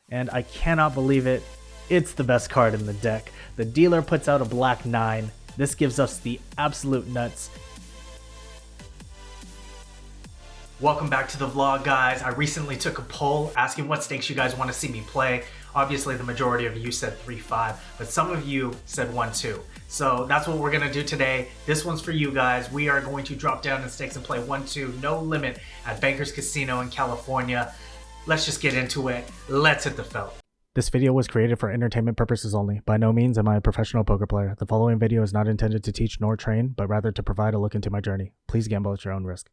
and I cannot believe it, it's the best card in the deck. The dealer puts out a black 9. This gives us the absolute nuts. Welcome back to the vlog, guys. I recently took a poll asking what stakes you guys want to see me play. Obviously, the majority of you said 3-5, but some of you said 1-2. So that's what we're gonna do today. This one's for you guys. We are going to drop down in stakes and play 1-2, no limit, at Bankers Casino in California. Let's just get into it. Let's hit the felt. This video was created for entertainment purposes only. By no means am I a professional poker player. The following video is not intended to teach nor train, but rather to provide a look into my journey. Please gamble at your own risk.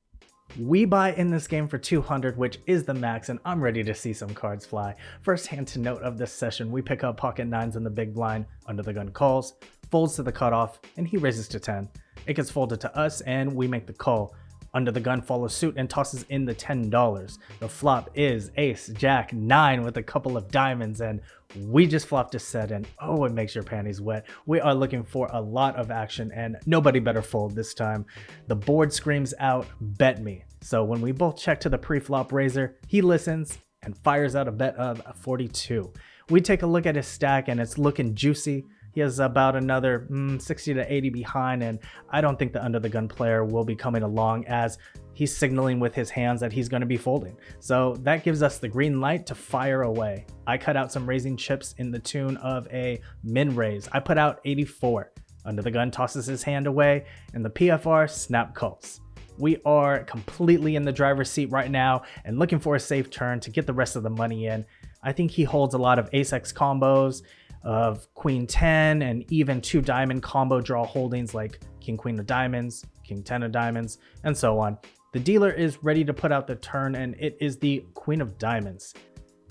We buy in this game for 200, which is the max, and I'm ready to see some cards fly. First hand to note of this session, we pick up pocket 9s in the big blind, under the gun calls, folds to the cutoff, and he raises to 10. It gets folded to us, and we make the call. Under the gun follows suit and tosses in the $10. The flop is ace, jack, 9 with a couple of diamonds, and we just flopped a set, and oh, it makes your panties wet. We are looking for a lot of action, and nobody better fold this time. The board screams out, bet me. So when we both check to the pre-flop raiser, he listens and fires out a bet of 42. We take a look at his stack, and it's looking juicy. He has about another 60 to 80 behind, and I don't think the under the gun player will be coming along, as he's signaling with his hands that he's going to be folding. So that gives us the green light to fire away. I cut out some raising chips in the tune of a min raise. I put out 84. Under the gun tosses his hand away, and the PFR snap calls. We are completely in the driver's seat right now and looking for a safe turn to get the rest of the money in. I think he holds a lot of ace-x combos of queen 10 and even 2 diamond combo draw holdings like king queen of diamonds, king 10 of diamonds, and so on. The dealer is ready to put out the turn, and it is the queen of diamonds.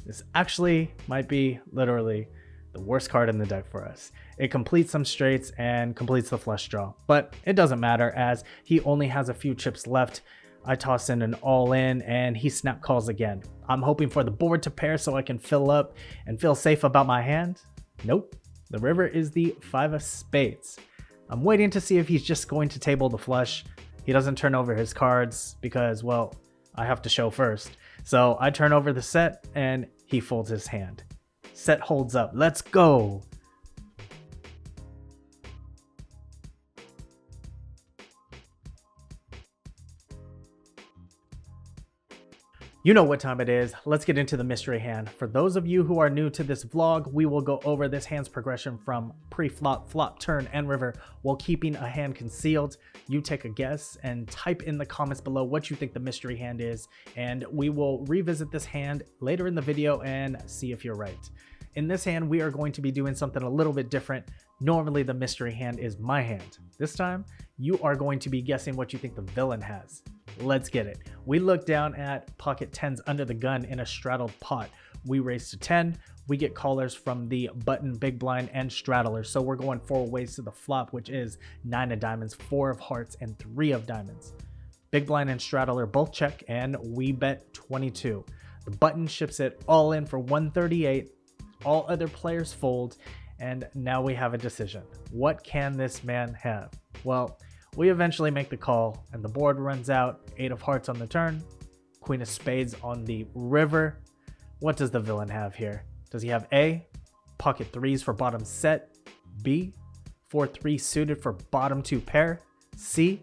This actually might be literally the worst card in the deck for us. It completes some straights and completes the flush draw, but it doesn't matter as he only has a few chips left. I toss in an all-in, and he snap calls again. I'm hoping for the board to pair so I can fill up and feel safe about my hand. Nope, the river is the 5 of spades. I'm waiting to see if he's just going to table the flush. He doesn't turn over his cards because, well, I have to show first. So I turn over the set and he folds his hand. Set holds up, let's go. You know what time it is. Let's get into the mystery hand. For those of you who are new to this vlog, we will go over this hand's progression from pre-flop, flop, turn, and river while keeping a hand concealed. You take a guess and type in the comments below what you think the mystery hand is, and we will revisit this hand later in the video and see if you're right. In this hand, we are going to be doing something a little bit different. Normally, the mystery hand is my hand. This time, you are going to be guessing what you think the villain has. Let's get it. We look down at pocket 10s under the gun in a straddled pot. We raise to 10. We get callers from the button, big blind, and straddler. So we're going 4 ways to the flop, which is 9 of diamonds, 4 of hearts, and 3 of diamonds. Big blind and straddler both check, and we bet 22. The button ships it all in for 138. All other players fold, and now we have a decision. What can this man have? Well, we eventually make the call, and the board runs out. 8 of hearts on the turn, queen of spades on the river. What does the villain have here? Does he have A, pocket 3s for bottom set, B, 4-3 suited for bottom 2 pair, C,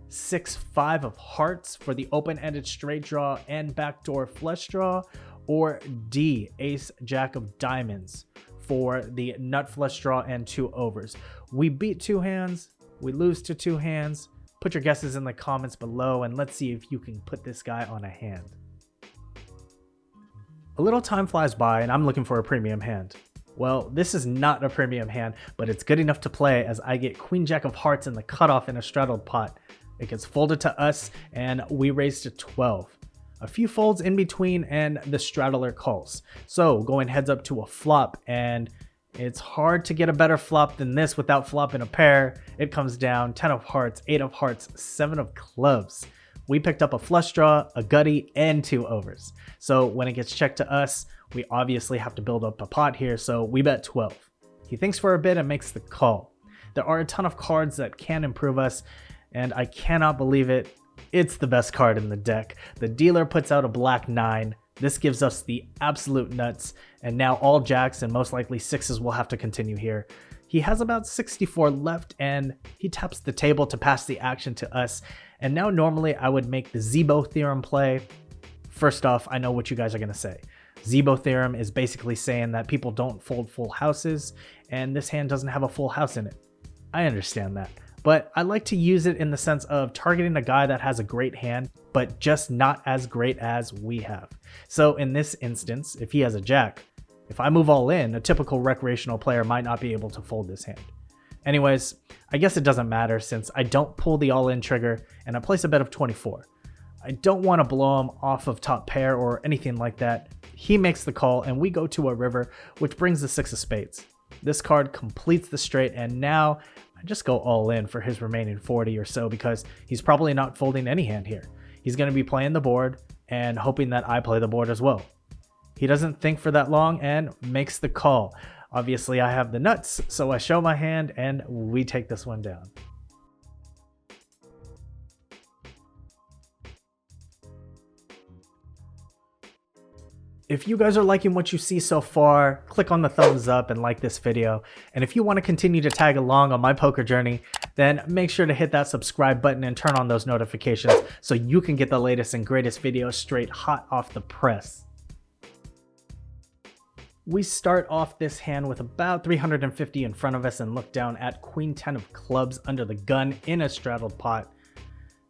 6-5 of hearts for the open-ended straight draw and backdoor flush draw, or D, ace jack of diamonds for the nut flush draw and 2 overs? We beat 2 hands, we lose to 2 hands. Put your guesses in the comments below, and let's see if you can put this guy on a hand. A little time flies by, and I'm looking for a premium hand. Well, this is not a premium hand, but it's good enough to play as I get queen jack of hearts in the cutoff in a straddled pot. It gets folded to us, and we raise to 12. A few folds in between, and the straddler calls. So going heads up to a flop, and it's hard to get a better flop than this without flopping a pair. It comes down 10 of hearts, 8 of hearts, 7 of clubs. We picked up a flush draw, a gutty, and 2 overs. So when it gets checked to us, we obviously have to build up a pot here, so we bet 12. He thinks for a bit and makes the call. There are a ton of cards that can improve us, and I cannot believe it. It's the best card in the deck. The dealer puts out a black 9. This gives us the absolute nuts, and now all jacks and most likely sixes will have to continue here. He has about 64 left, and he taps the table to pass the action to us. And now normally I would make the Zebo theorem play. First off, I know what you guys are going to say. Zebo theorem is basically saying that people don't fold full houses, and this hand doesn't have a full house in it. I understand that, but I like to use it in the sense of targeting a guy that has a great hand, but just not as great as we have. So in this instance, if he has a jack, if I move all in, a typical recreational player might not be able to fold this hand. Anyways, I guess it doesn't matter since I don't pull the all-in trigger and I place a bet of 24. I don't want to blow him off of top pair or anything like that. He makes the call and we go to a river, which brings the six of spades. This card completes the straight, and now I just go all in for his remaining 40 or so because he's probably not folding any hand here. He's going to be playing the board and hoping that I play the board as well. He doesn't think for that long and makes the call. Obviously I have the nuts, so I show my hand and we take this one down. If you guys are liking what you see so far, click on the thumbs up and like this video. And if you want to continue to tag along on my poker journey, then make sure to hit that subscribe button and turn on those notifications so you can get the latest and greatest videos straight hot off the press. We start off this hand with about 350 in front of us and look down at Queen 10 of clubs under the gun in a straddled pot.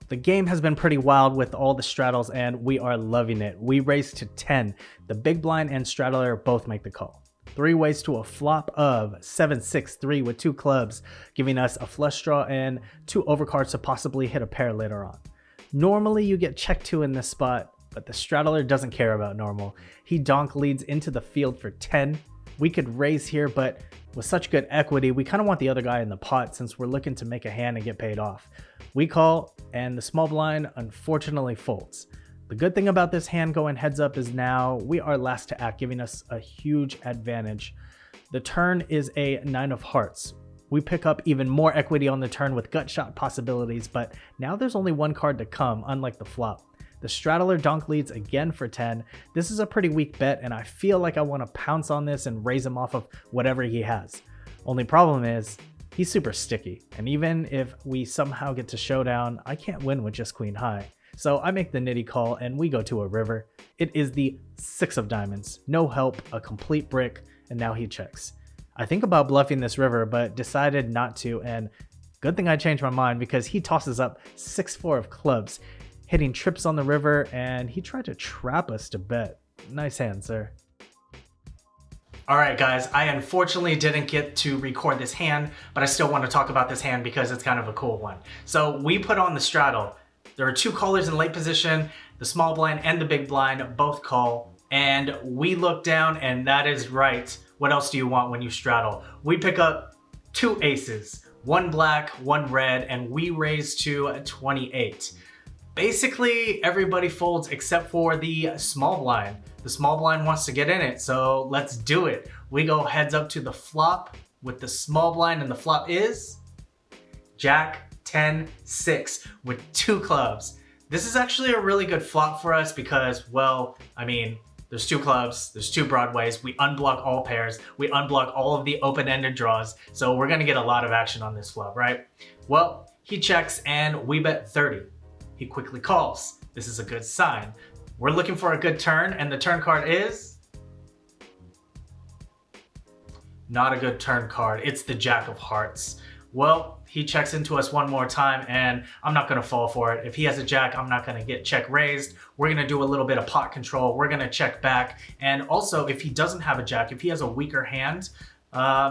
The game has been pretty wild with all the straddles and we are loving it. We raise to 10. The big blind and straddler both make the call. 3 ways to a flop of 7-6-3 with 2 clubs, giving us a flush draw and 2 overcards to possibly hit a pair later on. Normally you get check 2 in this spot, but the straddler doesn't care about normal. He donk leads into the field for 10. We could raise here, but with such good equity, we kind of want the other guy in the pot since we're looking to make a hand and get paid off. We call, and the small blind unfortunately folds. The good thing about this hand going heads up is now we are last to act, giving us a huge advantage. The turn is a 9 of hearts. We pick up even more equity on the turn with gut shot possibilities, but now there's only 1 card to come, unlike the flop. The straddler donk leads again for 10. This is a pretty weak bet, and I feel like I want to pounce on this and raise him off of whatever he has. Only problem is, he's super sticky, and even if we somehow get to showdown, I can't win with just queen high. So I make the nitty call and we go to a river. It is the 6 of diamonds. No help, a complete brick, and now he checks. I think about bluffing this river, but decided not to, and good thing I changed my mind because he tosses up 6-4 of clubs, hitting trips on the river, and he tried to trap us to bet. Nice hand, sir. All right, guys, I unfortunately didn't get to record this hand, but I still want to talk about this hand because it's kind of a cool one. So we put on the straddle. There are 2 callers in late position. The small blind and the big blind both call, and we look down, and that is right. What else do you want when you straddle? We pick up 2 aces, 1 black, 1 red, and we raise to 28. Basically, everybody folds except for the small blind. The small blind wants to get in it, so let's do it. We go heads up to the flop with the small blind, and the flop is Jack 10-6 with 2 clubs. This is actually a really good flop for us because, well, I mean, there's 2 clubs, there's 2 broadways, we unblock all pairs, we unblock all of the open-ended draws, so we're gonna get a lot of action on this flop, right? Well, he checks and we bet 30. He quickly calls. This is a good sign. We're looking for a good turn, and the turn card is not a good turn card. It's the Jack of Hearts. Well, he checks into us one more time, and I'm not gonna fall for it. If he has a jack, I'm not gonna get check raised. We're gonna do a little bit of pot control. We're gonna check back. And also, if he doesn't have a jack, if he has a weaker hand,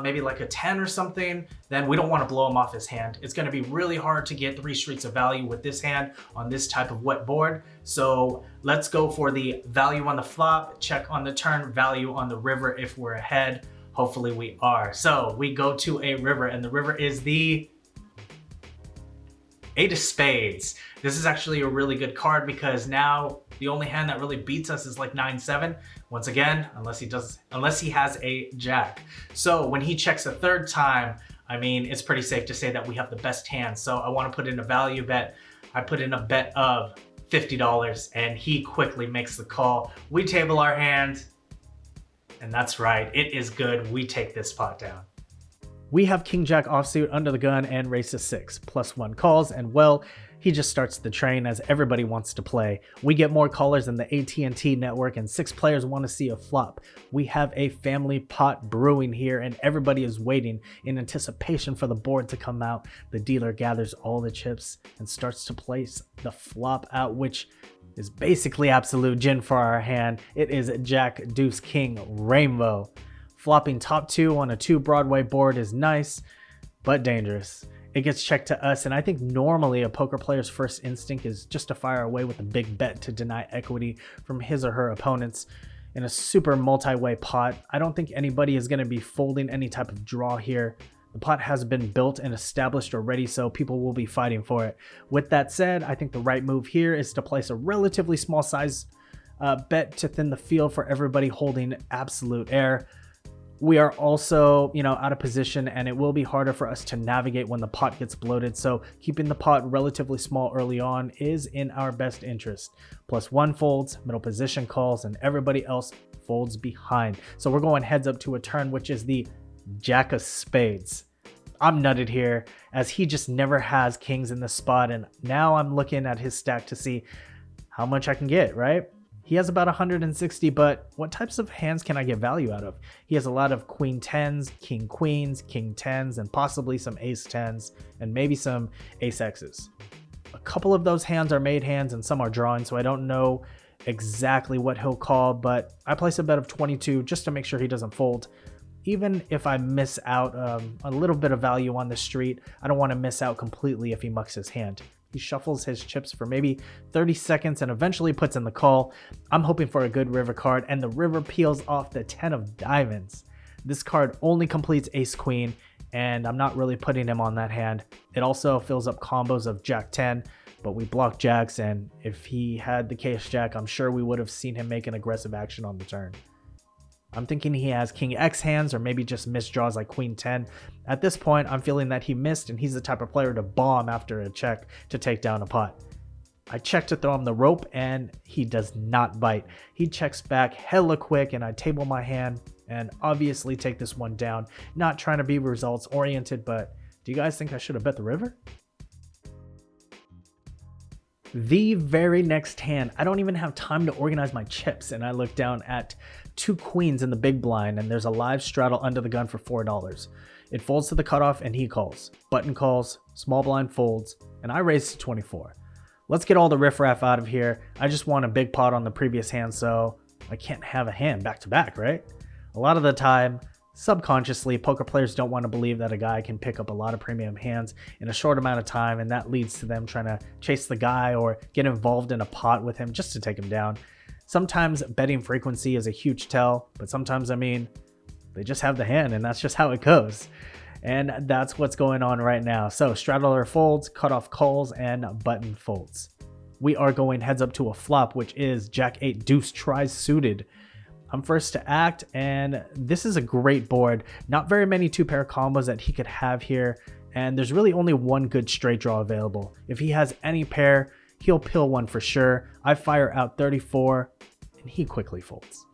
maybe like a 10 or something, then we don't want to blow him off his hand. It's going to be really hard to get 3 streets of value with this hand on this type of wet board. So let's go for the value on the flop, check on the turn, value on the river if we're ahead. Hopefully we are. So we go to a river, and the river is the 8 of spades. This is actually a really good card because now the only hand that really beats us is like 9-7. Once again, unless he has a jack. So when he checks a 3rd time, I mean, it's pretty safe to say that we have the best hand. So I want to put in a value bet. I put in a bet of $50, and he quickly makes the call. We table our hand, and that's right, it is good. We take this pot down. We have King Jack offsuit under the gun and race to 6, +1 calls, and well, he just starts the train as everybody wants to play. We get more callers than the AT&T network, and 6 players want to see a flop. We have a family pot brewing here, and everybody is waiting in anticipation for the board to come out. The dealer gathers all the chips and starts to place the flop out, which is basically absolute gin for our hand. It is Jack, Deuce, King, Rainbow. Flopping top 2 on a 2 Broadway board is nice, but dangerous. It gets checked to us, and I think normally a poker player's first instinct is just to fire away with a big bet to deny equity from his or her opponents. In a super multi-way pot, I don't think anybody is going to be folding any type of draw here. The pot has been built and established already, so people will be fighting for it. With that said, I think the right move here is to place a relatively small size bet to thin the field for everybody holding absolute air. We are also, out of position, and it will be harder for us to navigate when the pot gets bloated. So keeping the pot relatively small early on is in our best interest. +1 folds, middle position calls, and everybody else folds behind. So we're going heads up to a turn, which is the Jack of Spades. I'm nutted here as he just never has kings in this spot. And now I'm looking at his stack to see how much I can get, right? He has about 160, but what types of hands can I get value out of? He has a lot of queen 10s, king queens, king 10s, and possibly some ace 10s, and maybe some ace x's. A couple of those hands are made hands and some are drawing, so I don't know exactly what he'll call, but I place a bet of 22 just to make sure he doesn't fold. Even if I miss out a little bit of value on the street, I don't want to miss out completely if he mucks his hand. He shuffles his chips for maybe 30 seconds and eventually puts in the call. I'm hoping for a good river card, and the river peels off the 10 of diamonds. This card only completes ace queen, and I'm not really putting him on that hand. It also fills up combos of jack 10, but we block jacks, and if he had the case jack, I'm sure we would have seen him make an aggressive action on the turn. I'm thinking he has king X hands or maybe just missed draws like queen 10. At this point, I'm feeling that he missed, and he's the type of player to bomb after a check to take down a pot. I check to throw him the rope, and he does not bite. He checks back hella quick, and I table my hand and obviously take this one down. Not trying to be results oriented, but do you guys think I should have bet the river? The very next hand, I don't even have time to organize my chips, and I look down at 2 queens in the big blind, and there's a live straddle under the gun for $4. It folds to the cutoff, and he calls. Button calls, small blind folds, and I raise to 24. Let's get all the riffraff out of here. I just won a big pot on the previous hand, so I can't have a hand back to back, right? A lot of the time, subconsciously, poker players don't want to believe that a guy can pick up a lot of premium hands in a short amount of time, and that leads to them trying to chase the guy or get involved in a pot with him just to take him down. Sometimes betting frequency is a huge tell, but sometimes, they just have the hand, and that's just how it goes. And that's what's going on right now. So straddler folds, cutoff calls, and button folds. We are going heads up to a flop, which is Jack 8 Deuce tries suited. I'm first to act, and this is a great board. Not very many 2-pair combos that he could have here, and there's really only one good straight draw available. If he has any pair, he'll pill one for sure. I fire out 34, and he quickly folds.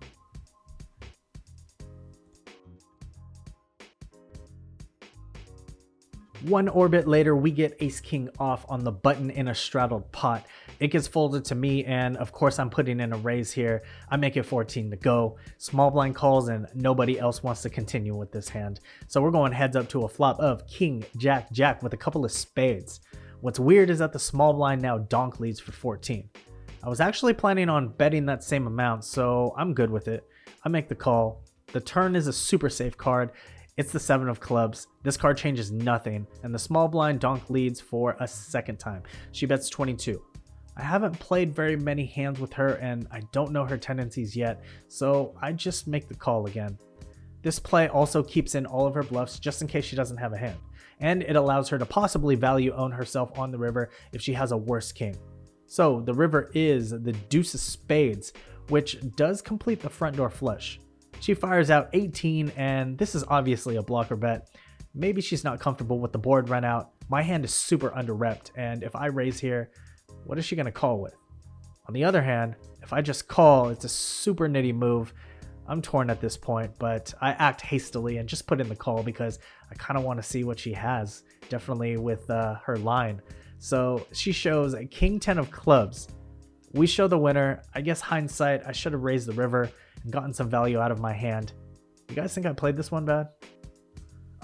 One orbit later, we get ace king off on the button in a straddled pot. It gets folded to me, and of course I'm putting in a raise here. I make it 14 to go. Small blind calls, and nobody else wants to continue with this hand. So we're going heads up to a flop of king, jack, jack with a couple of spades. What's weird is that the small blind now donk leads for 14. I was actually planning on betting that same amount, so I'm good with it. I make the call. The turn is a super safe card. It's the 7 of clubs. This card changes nothing, and the small blind donk leads for a second time. She bets 22. I haven't played very many hands with her, and I don't know her tendencies yet, so I just make the call again. This play also keeps in all of her bluffs just in case she doesn't have a hand, and it allows her to possibly value own herself on the river if she has a worse king. So the river is the deuce of spades, which does complete the front door flush. She fires out 18, and this is obviously a blocker bet. Maybe she's not comfortable with the board run out. My hand is super under repped, and if I raise here, what is she going to call with? On the other hand, if I just call, it's a super nitty move. I'm torn at this point, but I act hastily and just put in the call because I kind of want to see what she has, definitely with her line. So she shows a king 10 of clubs. We show the winner. I guess hindsight, I should have raised the river and gotten some value out of my hand. You guys think I played this one bad?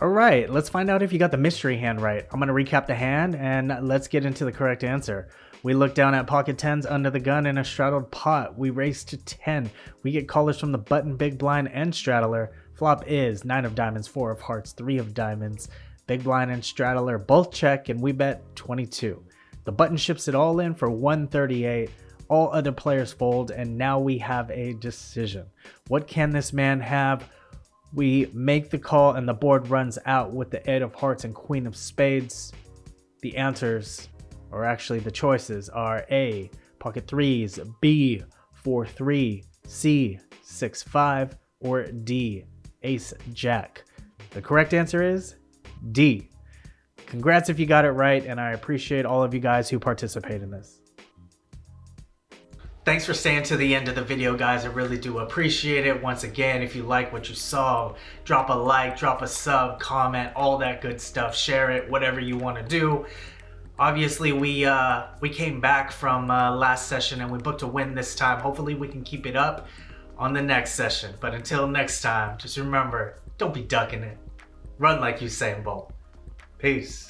All right, let's find out if you got the mystery hand right. I'm going to recap the hand and let's get into the correct answer. We look down at pocket 10s under the gun in a straddled pot. We raise to 10. We get callers from the button, big blind, and straddler. Flop is 9 of diamonds, 4 of hearts, 3 of diamonds. Big blind and straddler both check and we bet 22. The button ships it all in for 138. All other players fold and now we have a decision. What can this man have? We make the call and the board runs out with the 8 of hearts and queen of spades. The answers, or actually the choices, are A, pocket 3s, B, 4-3, C, 6-5, or D, ace jack. The correct answer is D. Congrats if you got it right, and I appreciate all of you guys who participate in this. Thanks for staying to the end of the video, guys. I really do appreciate it. Once again, if you like what you saw, drop a like, drop a sub, comment, all that good stuff. Share it, whatever you want to do. Obviously, we came back from last session and we booked a win this time. Hopefully, we can keep it up on the next session. But until next time, just remember, don't be ducking it. Run like Usain Bolt. Peace.